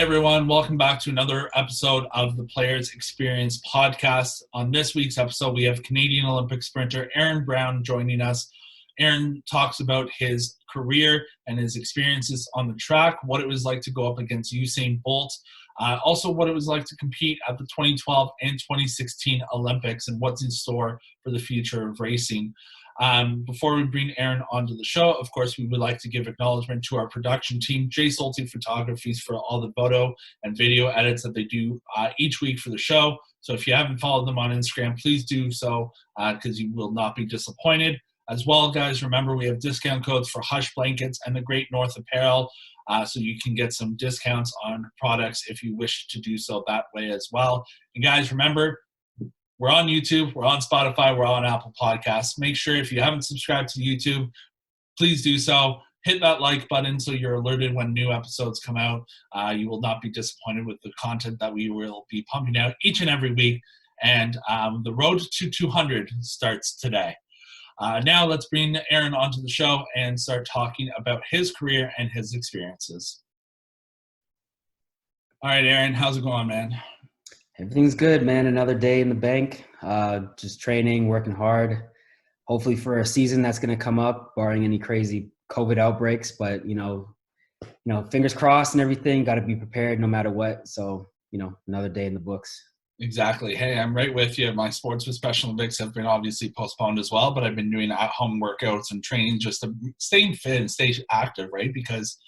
everyone, welcome back to another episode of the Players Experience podcast. On this week's episode, we have Canadian Olympic sprinter Aaron Brown joining us. Aaron talks about his career and his experiences on the track, what it was like to go up against Usain Bolt, also what it was like to compete at the 2012 and 2016 Olympics, and what's in store for the future of racing. Before we bring Aaron onto the show, of course, we would like to give acknowledgement to our production team, Jay Solte Photographies, for all the photo and video edits that they do each week for the show. So if you haven't followed them on Instagram, please do so because you will not be disappointed. As well, guys, remember we have discount codes for Hush Blankets and the Great North Apparel, so you can get some discounts on products if you wish to do so that way as well. And guys, remember, we're on YouTube, we're on Spotify, we're on Apple Podcasts. Make sure if you haven't subscribed to YouTube, please do so. Hit that like button so you're alerted when new episodes come out. You will not be disappointed with the content that we will be pumping out each and every week. And the road to 200 starts today. Now let's bring Aaron onto the show and start talking about his career and his experiences. All right, Aaron, how's it going, man? Everything's good, man. Another day in the bank, just training, working hard, hopefully for a season that's going to come up, barring any crazy COVID outbreaks. But, you know, fingers crossed and everything, got to be prepared no matter what. So, another day in the books. Exactly. Hey, I'm right with you. My sports with Special Olympics have been obviously postponed as well, but I've been doing at-home workouts and training just to stay fit and stay active, right? Because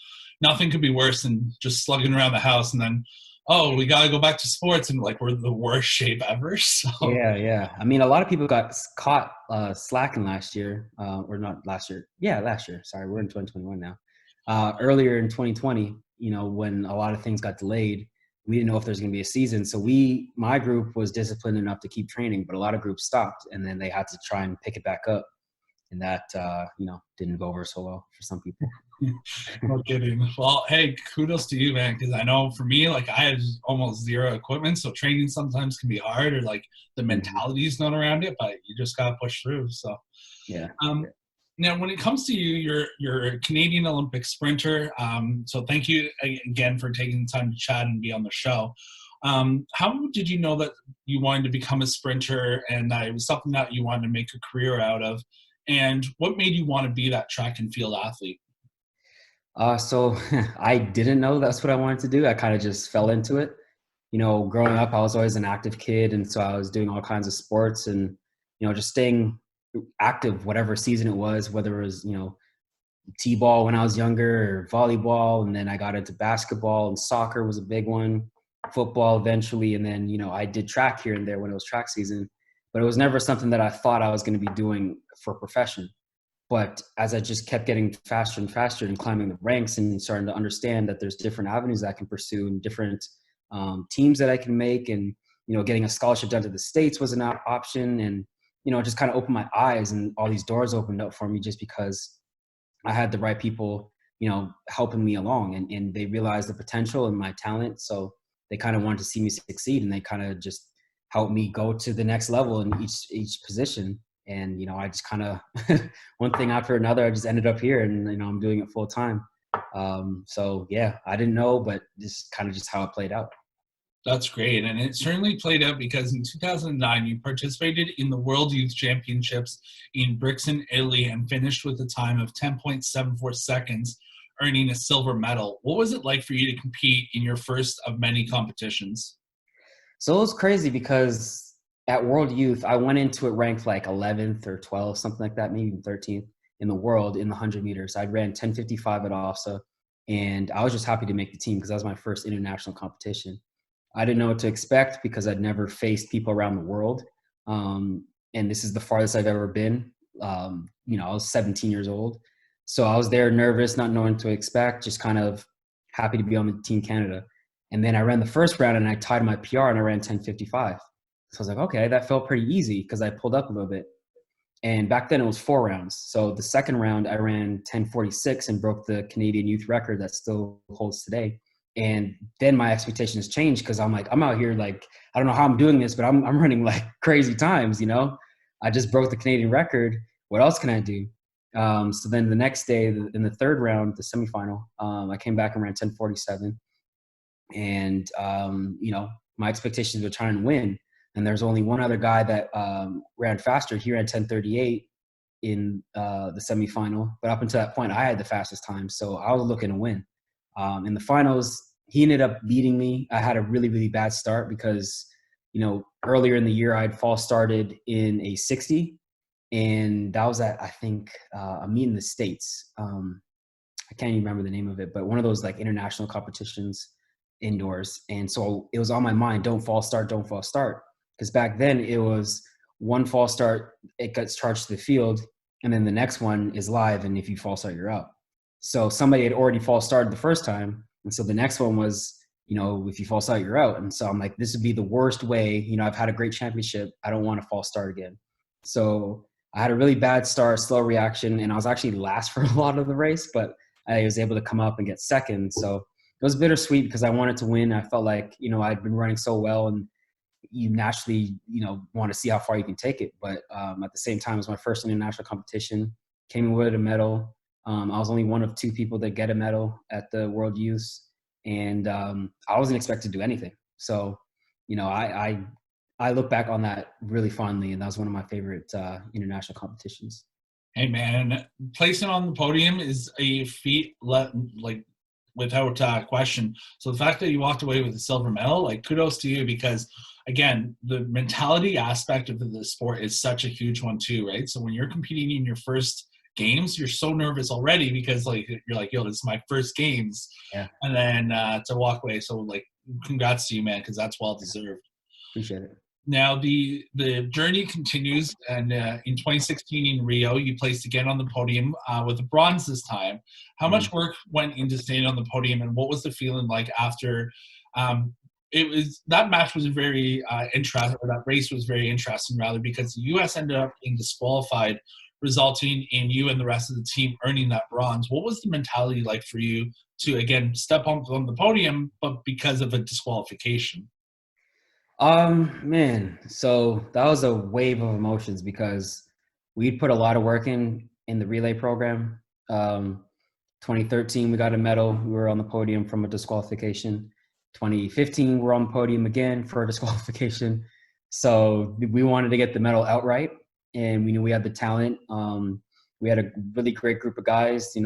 nothing could be worse than just slugging around the house and then, oh, we got to go back to sports, and like we're the worst shape ever. So Yeah. I mean, a lot of people got caught slacking last year, or not last year. Yeah, last year. Sorry, we're in 2021 now. Earlier in 2020, when a lot of things got delayed, we didn't know if there's going to be a season. So my group was disciplined enough to keep training, but a lot of groups stopped, and then they had to try and pick it back up. And that, didn't go over so well for some people. No kidding. Well, hey, kudos to you, man, because I know for me, like, I had almost zero equipment, so training sometimes can be hard, or like the mentality is not around it, but you just got to push through. So, yeah. Now, when it comes to you, you're a Canadian Olympic sprinter. So thank you again for taking the time to chat and be on the show. How did you know that you wanted to become a sprinter and that it was something that you wanted to make a career out of? And what made you want to be that track and field athlete? So I didn't know that's what I wanted to do. I kind of just fell into it. Growing up, I was always an active kid. And so I was doing all kinds of sports and, just staying active, whatever season it was, whether it was, t-ball when I was younger or volleyball. And then I got into basketball, and soccer was a big one, football eventually. And then, I did track here and there when it was track season, but it was never something that I thought I was going to be doing for a profession. But as I just kept getting faster and faster and climbing the ranks and starting to understand that there's different avenues I can pursue and different teams that I can make, and, getting a scholarship down to the States was an option. And, it just kind of opened my eyes, and all these doors opened up for me just because I had the right people, helping me along, and they realized the potential and my talent. So they kind of wanted to see me succeed, and they kind of just helped me go to the next level in each position. And, I just kind of, one thing after another, I just ended up here, and, I'm doing it full time. So yeah, I didn't know, but this is kind of just how it played out. That's great. And it certainly played out because in 2009, you participated in the World Youth Championships in Brixen, Italy, and finished with a time of 10.74 seconds, earning a silver medal. What was it like for you to compete in your first of many competitions? So it was crazy because at World Youth, I went into it ranked like 11th or 12th, something like that, maybe even 13th in the world in the 100 meters. I ran 10:55 at OFSA, and I was just happy to make the team because that was my first international competition. I didn't know what to expect because I'd never faced people around the world. And this is the farthest I've ever been. I was 17 years old. So I was there nervous, not knowing what to expect, just kind of happy to be on the Team Canada. And then I ran the first round and I tied my PR and I ran 10:55. So I was like, okay, that felt pretty easy because I pulled up a little bit. And back then it was 4 rounds. So the second round I ran 10:46 and broke the Canadian youth record that still holds today. And then my expectations changed because I'm like, I'm out here like, I don't know how I'm doing this, but I'm running like crazy times, I just broke the Canadian record. What else can I do? So then the next day in the third round, the semifinal, I came back and ran 10:47. And, my expectations were trying to win. And there's only one other guy that ran faster. He ran 10:38 in the semifinal. But up until that point, I had the fastest time. So I was looking to win. In the finals, he ended up beating me. I had a really, really bad start because, earlier in the year, I'd false started in a 60. And that was at, I think, a meet in the States. I can't even remember the name of it, but one of those like international competitions indoors. And so it was on my mind, don't false start, don't false start. Because back then it was one false start, it gets charged to the field, and then the next one is live, and if you false start, you're out. So somebody had already false started the first time, and so the next one was, if you false start, you're out. And so I'm like, this would be the worst way. I've had a great championship. I don't want to false start again. So I had a really bad start, slow reaction, and I was actually last for a lot of the race, but I was able to come up and get second. So it was bittersweet because I wanted to win. I felt like, I'd been running so well, and you naturally, want to see how far you can take it. But at the same time, it was my first international competition, came in with a medal. I was only one of two people that get a medal at the World Youths, and I wasn't expected to do anything. So, I look back on that really fondly, and that was one of my favorite international competitions. Hey man, placing on the podium is a feat without question. So the fact that you walked away with a silver medal, kudos to you, because again, the mentality aspect of the sport is such a huge one too, right? So when you're competing in your first games, you're so nervous already because you're like, yo, this is my first games. Yeah. And then to walk away. So congrats to you, man, because that's well deserved. Appreciate it. Now the journey continues, and in 2016 in Rio, you placed again on the podium with a bronze this time. How much work went into staying on the podium, and what was the feeling like after? That match was very interesting, or that race was very interesting, rather, because the U.S. ended up being disqualified, resulting in you and the rest of the team earning that bronze. What was the mentality like for you to again step on the podium, but because of a disqualification? Man, so that was a wave of emotions because we'd put a lot of work in the relay program. 2013, we got a medal. We were on the podium from a disqualification. 2015, we're on the podium again for a disqualification. So we wanted to get the medal outright, and we knew we had the talent. We had a really great group of guys.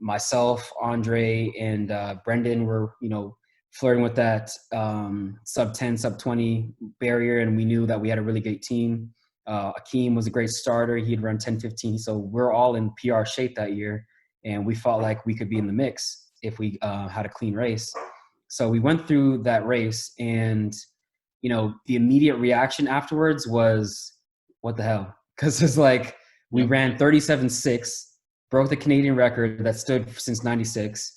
Myself, Andre, and Brendan were, flirting with that sub 10, sub 20 barrier, and we knew that we had a really great team. Akeem was a great starter. He'd run 10:15, so we're all in PR shape that year, and we felt like we could be in the mix if we had a clean race. So we went through that race, and the immediate reaction afterwards was, what the hell? Because it's like we ran 37.6, broke the Canadian record that stood since 96,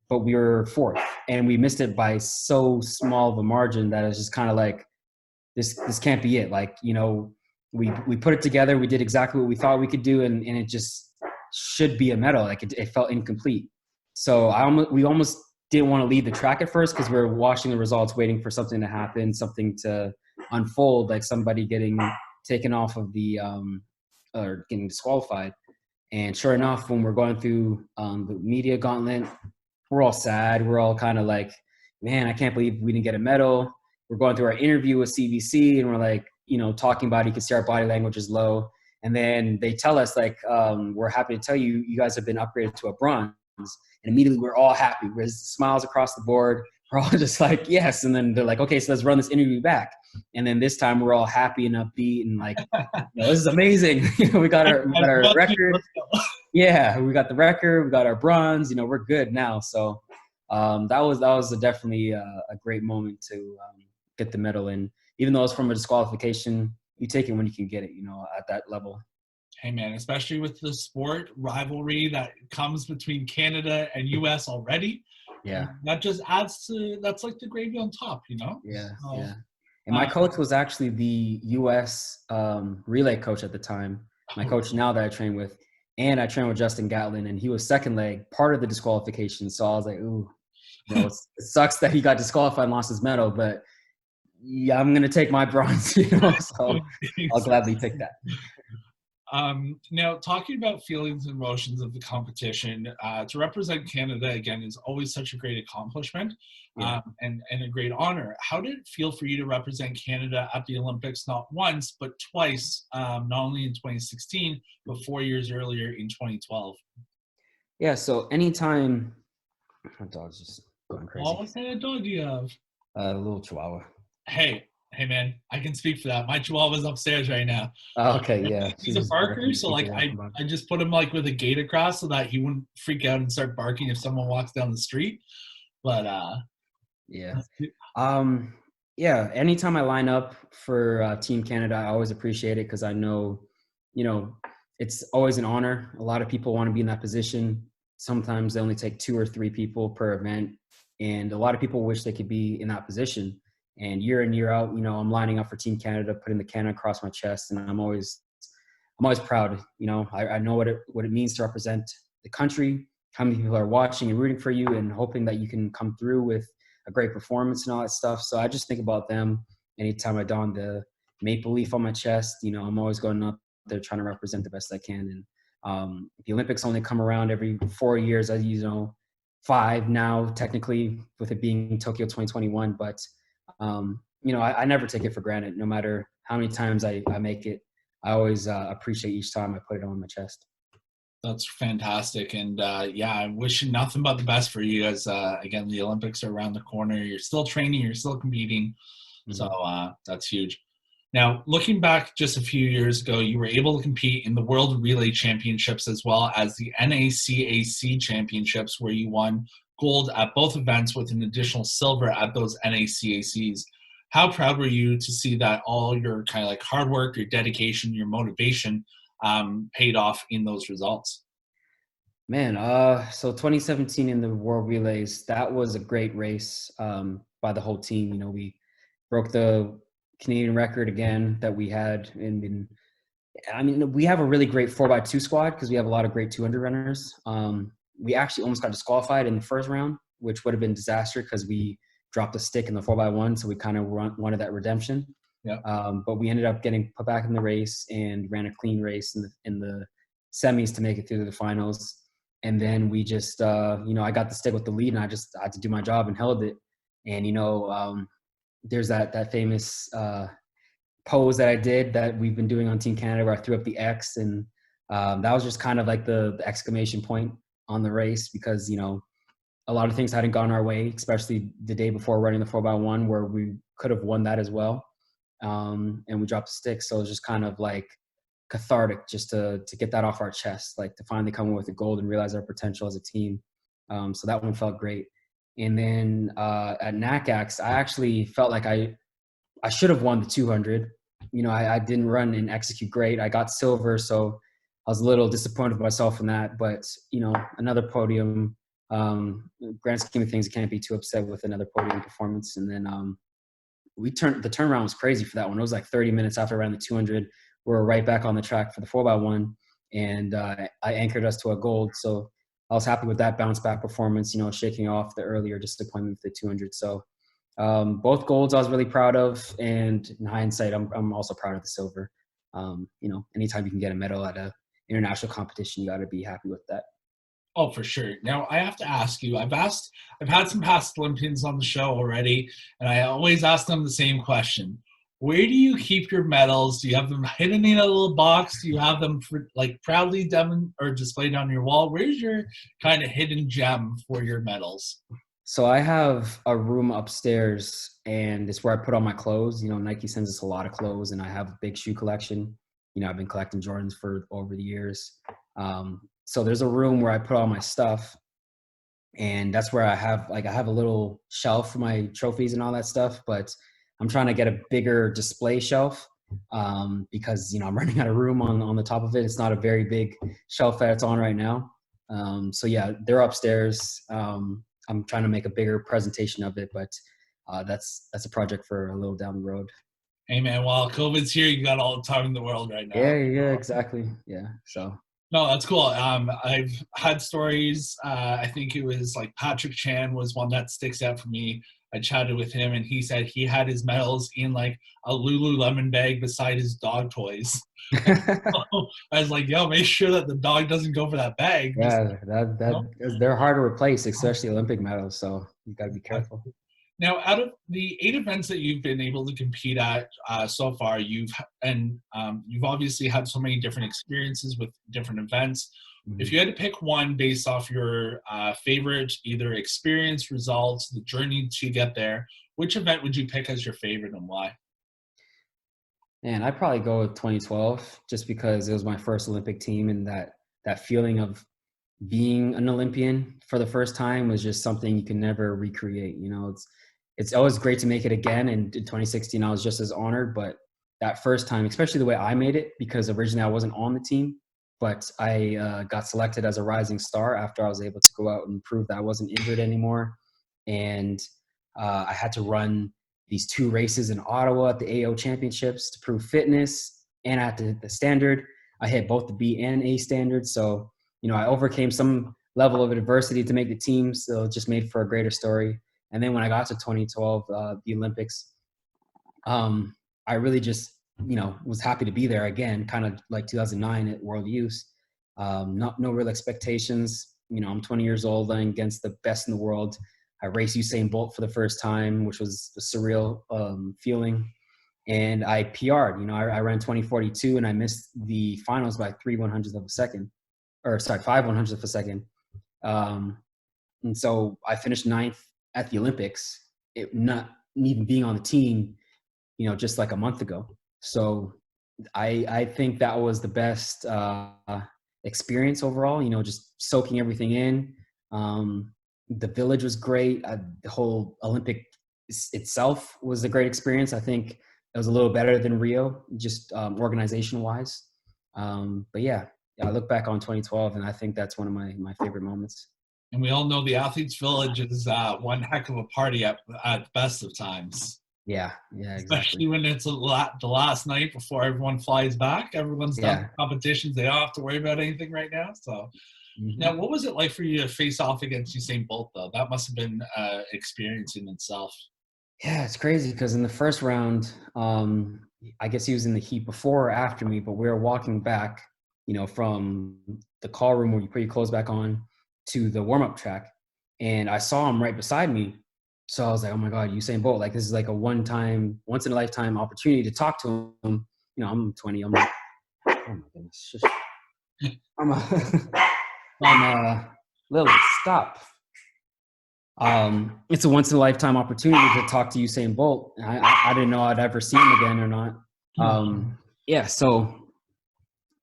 but we were fourth, and we missed it by so small of a margin that it's just kind of like, this can't be it. We put it together. We did exactly what we thought we could do, and it just should be a medal. It felt incomplete. So we almost didn't want to leave the track at first because we were watching the results, waiting for something to happen, something to unfold, like somebody getting taken off of the or getting disqualified. And sure enough, when we're going through the media gauntlet, we're all sad. We're all kind of like, man, I can't believe we didn't get a medal. We're going through our interview with CBC, and we're like, talking about it. You can see our body language is low. And then they tell us we're happy to tell you, you guys have been upgraded to a bronze. And immediately we're all happy. There's smiles across the board. We're all just like, yes. And then they're like, okay, so let's run this interview back. And then this time we're all happy and upbeat and like, this is amazing. We got our record. Yeah, we got the record. We got our bronze. We're good now. So that was definitely a great moment to get the medal. And even though it's from a disqualification, you take it when you can get it, at that level. Hey man, especially with the sport rivalry that comes between Canada and US already. Yeah. That just adds to, that's like the gravy on top, Yeah. So, yeah. And my coach was actually the US relay coach at the time. My coach now that I train with. And I trained with Justin Gatlin, and he was second leg, part of the disqualification. So I was like, ooh, it sucks that he got disqualified and lost his medal, but yeah, I'm going to take my bronze, so I'll gladly take that. Now, talking about feelings and emotions of the competition, to represent Canada again is always such a great accomplishment, Yeah. and a great honor. How did it feel for you to represent Canada at the Olympics not once, but twice, not only in 2016, but 4 years earlier in 2012? Yeah. So anytime my dog's just going Oh, crazy. what kind of dog do you have? A little chihuahua. Hey, man, I can speak for that. My Chihuahua's upstairs right now. Oh, okay, And yeah. he's She's a just barker, barking. so People like walking by. I just put him like with a gate across so that he wouldn't freak out and start barking if someone walks down the street. But Yeah. Um, yeah. Anytime I line up for Team Canada, I always appreciate it because I know, you know, it's always an honor. A lot of people want to be in that position. Sometimes they only take 2 or 3 people per event, and a lot of people wish they could be in that position. And year in, year out, I'm lining up for Team Canada, putting the Canada across my chest, and I'm always proud. I know what it means to represent the country, how many people are watching and rooting for you, and hoping that you can come through with a great performance and all that stuff. So I just think about them anytime I don the maple leaf on my chest. I'm always going up there trying to represent the best I can. And the Olympics only come around every 4 years, as 5 now, technically, with it being Tokyo 2021. But I never take it for granted. No matter how many times I make it, I always appreciate each time I put it on my chest. that's fantastic, and yeah, I'm wishing nothing but the best for you. As again, the Olympics are around the corner. You're still training. You're still competing. So Mm-hmm. that's huge. Now, looking back just a few years ago, you were able to compete in the World Relay Championships as well as the NACAC Championships, where you won gold at both events with an additional silver at those NACACs. How proud were you to see that all your kind of like hard work, your dedication, your motivation paid off in those results? Man, so 2017 in the World Relays, that was a great race by the whole team. We broke the Canadian record again that we had. We have a really great 4x2 squad because we have a lot of great 200 runners. We actually almost got disqualified in the first round, which would have been disaster because we dropped a stick in the 4x1. So we kind of wanted that redemption. Yeah. But we ended up getting put back in the race and ran a clean race in the semis to make it through to the finals. And then we just, I got the stick with the lead, and I had to do my job and held it. And there's that famous pose that I did that we've been doing on Team Canada where I threw up the X, and that was just kind of like the exclamation point on the race because a lot of things hadn't gone our way, especially the day before running the 4x1 where we could have won that as well, and we dropped the stick. So it was just kind of like cathartic just to get that off our chest, like to finally come with the gold and realize our potential as a team. So that one felt great. And then at NACAX, I actually felt like I should have won the 200. I didn't run and execute great. I got silver, so I was a little disappointed with myself in that. But another podium. Grand scheme of things, I can't be too upset with another podium performance. And then the turnaround was crazy for that one. It was like 30 minutes after I ran the 200. We were right back on the track for the 4x1, and I anchored us to a gold. So I was happy with that bounce back performance. Shaking off the earlier disappointment with the 200. So both golds I was really proud of, and in hindsight, I'm also proud of the silver. Anytime you can get a medal at a international competition, you got to be happy with that. Oh, for sure. Now I have to ask you. I've had some past Olympians on the show already, and I always ask them the same question. Where do you keep your medals? Do you have them hidden in a little box? Do you have them proudly displayed on your wall? Where's your kind of hidden gem for your medals? So I have a room upstairs, and it's where I put all my clothes. Nike sends us a lot of clothes, and I have a big shoe collection. I've been collecting Jordans for over the years. So there's a room where I put all my stuff, and that's where I have a little shelf for my trophies and all that stuff. But I'm trying to get a bigger display shelf because I'm running out of room on the top of it. It's not a very big shelf that it's on right now. So yeah, they're upstairs. I'm trying to make a bigger presentation of it, but that's a project for a little down the road. Hey man, while COVID's here, you got all the time in the world right now. Yeah, exactly. Yeah, so. No, that's cool. I've had stories. I think it was like Patrick Chan was one that sticks out for me. I chatted with him, and he said he had his medals in like a Lululemon bag beside his dog toys. I was like, yo, make sure that the dog doesn't go for that bag. Just, Yeah, they're hard to replace, especially Olympic medals. So you got to be careful. now, out of the 8 events that you've been able to compete at so far, you've obviously had so many different experiences with different events. If you had to pick one based off your favorite, either experience, results, the journey to get there, which event would you pick as your favorite and why? And I'd probably go with 2012, just because it was my first Olympic team, and that feeling of being an Olympian for the first time was just something you can never recreate. You know, it's always great to make it again. And in 2016, I was just as honored, but that first time, especially the way I made it, because originally I wasn't on the team, but I got selected as a rising star after I was able to go out and prove that I wasn't injured anymore. And I had to run these 2 races in Ottawa at the AO championships to prove fitness, and at the standard, I hit both the B and A standards. So, you know, I overcame some level of adversity to make the team. So it just made for a greater story. And then when I got to 2012, the Olympics, I really just, you know, was happy to be there again, kind of like 2009 at World Youth. No real expectations. You know, I'm 20 years old and against the best in the world. I raced Usain Bolt for the first time, which was a surreal feeling. And I PR'd, you know, I ran 2042 and I missed the finals by 3/100th of a second, or sorry, 5/100th of a second. And so I finished 9th at the Olympics, not even being on the team, you know, just like a month ago. So I think that was the best experience overall, you know, just soaking everything in. The village was great. The whole Olympic itself was a great experience. I think it was a little better than Rio, just organization wise. But yeah, I look back on 2012 and I think that's one of my favorite moments. And we all know the Athletes Village is one heck of a party at the best of times. Yeah, Especially exactly. when it's the last night before everyone flies back. Everyone's done Yeah. competitions. They don't have to worry about anything right now. So now, what was it like for you to face off against Usain Bolt, though? That must have been experience in itself. Yeah, it's crazy because in the first round, I guess he was in the heat before or after me, but we were walking back, you know, from the call room where you put your clothes back on to the warm-up track. And I saw him right beside me. So I was like, oh my God, Usain Bolt, like this is like a once in a lifetime opportunity to talk to him. You know, I'm 20. I'm like, oh my goodness. Lily, stop. It's a once in a lifetime opportunity to talk to Usain Bolt. I didn't know I'd ever see him again or not. Yeah, so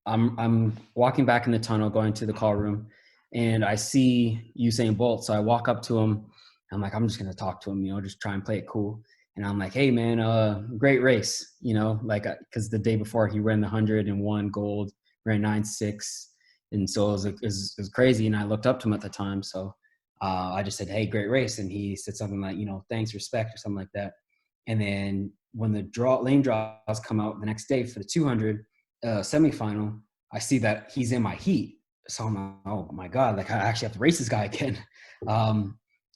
I'm walking back in the tunnel, going to the call room, and I see Usain Bolt. So I walk up to him. I'm like, I'm just gonna talk to him, you know, just try and play it cool. And I'm like, hey man, great race, you know, like because the day before he ran the 100 and won gold, ran 9.6, and so it was crazy. And I looked up to him at the time, so I just said, hey, great race, and he said something like, you know, thanks, respect, or something like that. And then when the lane draws come out the next day for the 200 semifinal, I see that he's in my heat. So I'm like, oh my God, like I actually have to race this guy again.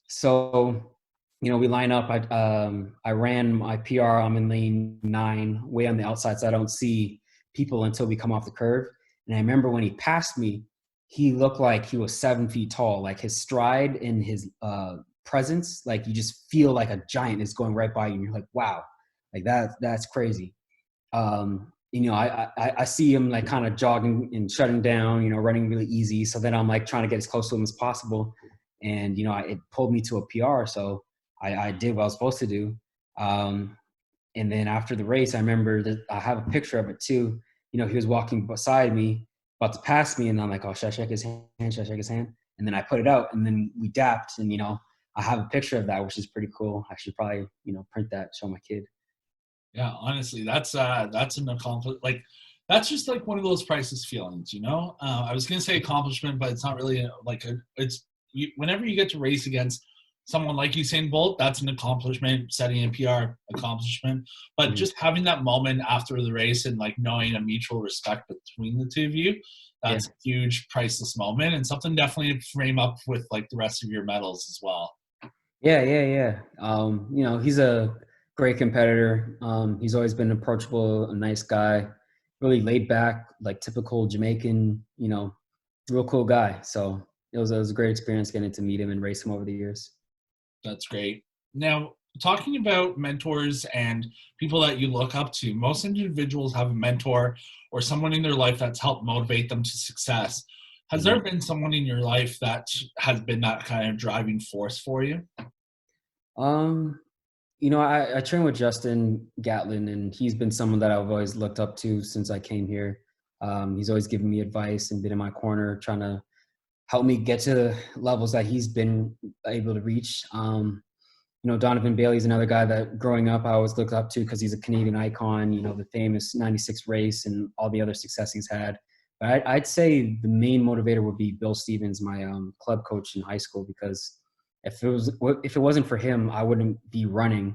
So, you know, we line up. I ran my PR. I'm in lane 9, way on the outside, so I don't see people until we come off the curve. And I remember when he passed me, he looked like he was 7 feet tall. Like his stride and his presence, like you just feel like a giant is going right by you. And you're like, wow, like that's crazy. You know, I see him like kind of jogging and shutting down, you know, running really easy. So then I'm like trying to get as close to him as possible. And, you know, it pulled me to a PR. So I did what I was supposed to do. And then after the race, I remember that I have a picture of it too. You know, he was walking beside me, about to pass me. And I'm like, oh, should I shake his hand? Should I shake his hand? And then I put it out and then we dapped. And, you know, I have a picture of that, which is pretty cool. I should probably, you know, print that, show my kid. Yeah, honestly, that's an accomplishment. Like, that's just like one of those priceless feelings, you know. I was gonna say accomplishment, but it's not really whenever you get to race against someone like Usain Bolt, that's an accomplishment. Setting a PR accomplishment, but just having that moment after the race and like knowing a mutual respect between the two of you, that's a huge priceless moment and something definitely to frame up with like the rest of your medals as well. Yeah. He's a great competitor. He's always been approachable, a nice guy, really laid back, like typical Jamaican, real cool guy. So it was a great experience getting to meet him and race him over the years. That's great. Now, talking about mentors and people that you look up to, most individuals have a mentor or someone in their life that's helped motivate them to success. Has there Mhm. been someone in your life that has been that kind of driving force for you? Um, I train with Justin Gatlin, and he's been someone that I've always looked up to since I came here. He's always given me advice and been in my corner, trying to help me get to levels that he's been able to reach. Donovan Bailey's another guy that growing up I always looked up to because he's a Canadian icon, the famous 96 race and all the other success he's had. But I'd say the main motivator would be Bill Stevens, my club coach in high school, because if it wasn't for him, I wouldn't be running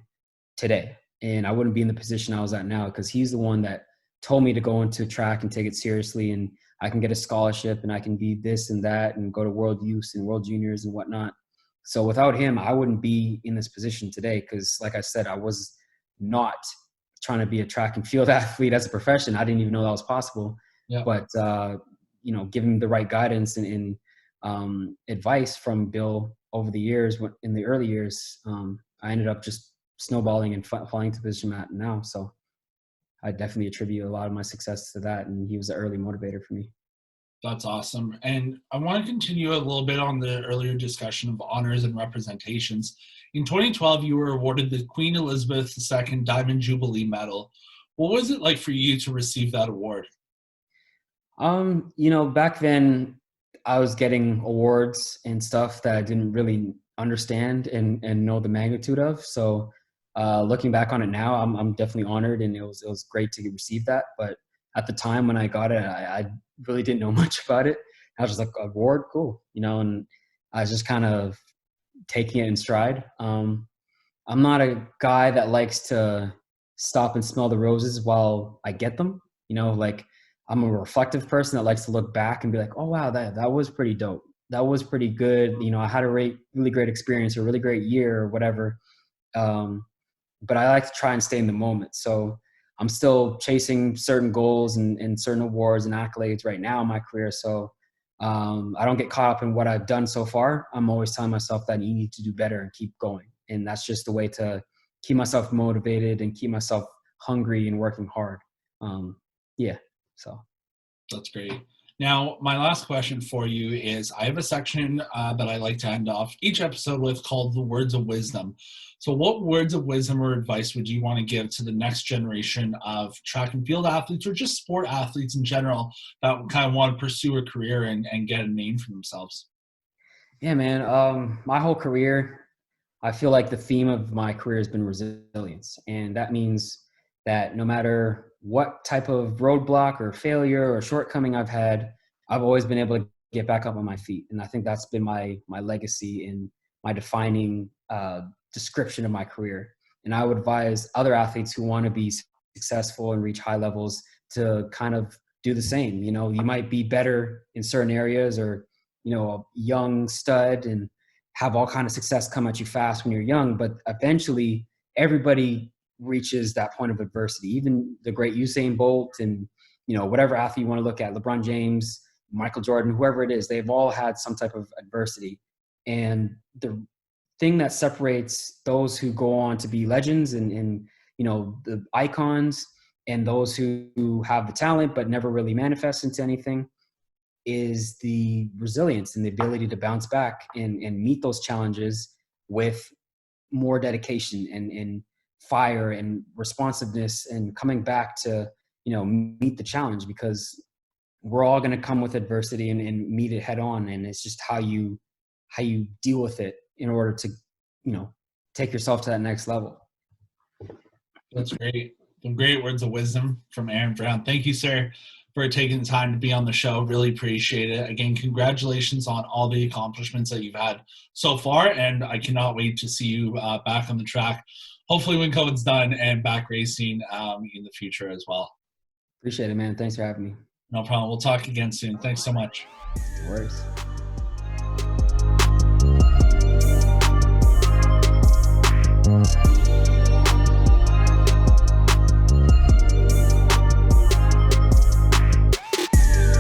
today. And I wouldn't be in the position I was at now because he's the one that told me to go into track and take it seriously. And I can get a scholarship and I can be this and that and go to World Youth and World Juniors and whatnot. So without him, I wouldn't be in this position today because, like I said, I was not trying to be a track and field athlete as a profession. I didn't even know that was possible. Yeah, But, given the right guidance and advice from Bill over the years, in the early years, I ended up just snowballing and falling to the position I'm at now. So I definitely attribute a lot of my success to that. And he was an early motivator for me. that's awesome. And I want to continue a little bit on the earlier discussion of honors and representations. In 2012, you were awarded the Queen Elizabeth II Diamond Jubilee Medal. What was it like for you to receive that award? Back then I was getting awards and stuff that I didn't really understand and know the magnitude of. So looking back on it now, I'm definitely honored, and it was great to receive that. But at the time when I got it, I really didn't know much about it. I was just like, award, cool, and I was just kind of taking it in stride. I'm not a guy that likes to stop and smell the roses while I get them. Like I'm a reflective person that likes to look back and be like, oh wow, that was pretty dope. That was pretty good. I had a really great experience or a really great year or whatever. Um, but I like to try and stay in the moment. So I'm still chasing certain goals and certain awards and accolades right now in my career. So I don't get caught up in what I've done so far. I'm always telling myself that you need to do better and keep going. And that's just the way to keep myself motivated and keep myself hungry and working hard. Um, yeah. So. That's great. Now, my last question for you is I have a section that I like to end off each episode with called the Words of Wisdom. So, what words of wisdom or advice would you want to give to the next generation of track and field athletes or just sport athletes in general that kind of want to pursue a career and get a name for themselves? Yeah, man. My whole career, I feel like the theme of my career has been resilience. And that means that no matter what type of roadblock or failure or shortcoming I've had, I've always been able to get back up on my feet. And I think that's been my legacy and my defining description of my career. And I would advise other athletes who want to be successful and reach high levels to kind of do the same. You might be better in certain areas or, a young stud and have all kind of success come at you fast when you're young, but eventually everybody reaches that point of adversity. Even the great Usain Bolt and whatever athlete you want to look at, LeBron James, Michael Jordan, whoever it is, they've all had some type of adversity. And the thing that separates those who go on to be legends and the icons and those who have the talent but never really manifest into anything is the resilience and the ability to bounce back and meet those challenges with more dedication and fire and responsiveness and coming back to meet the challenge, because we're all going to come with adversity and meet it head on, and it's just how you deal with it in order to take yourself to that next level. That's great. Some great words of wisdom from Aaron Brown. Thank you, sir, for taking the time to be on the show. Really appreciate it. Again, congratulations on all the accomplishments that you've had so far, and I cannot wait to see you back on the track, hopefully when COVID's done, and back racing in the future as well. Appreciate it, man. Thanks for having me. No problem. We'll talk again soon. Thanks so much. No worries.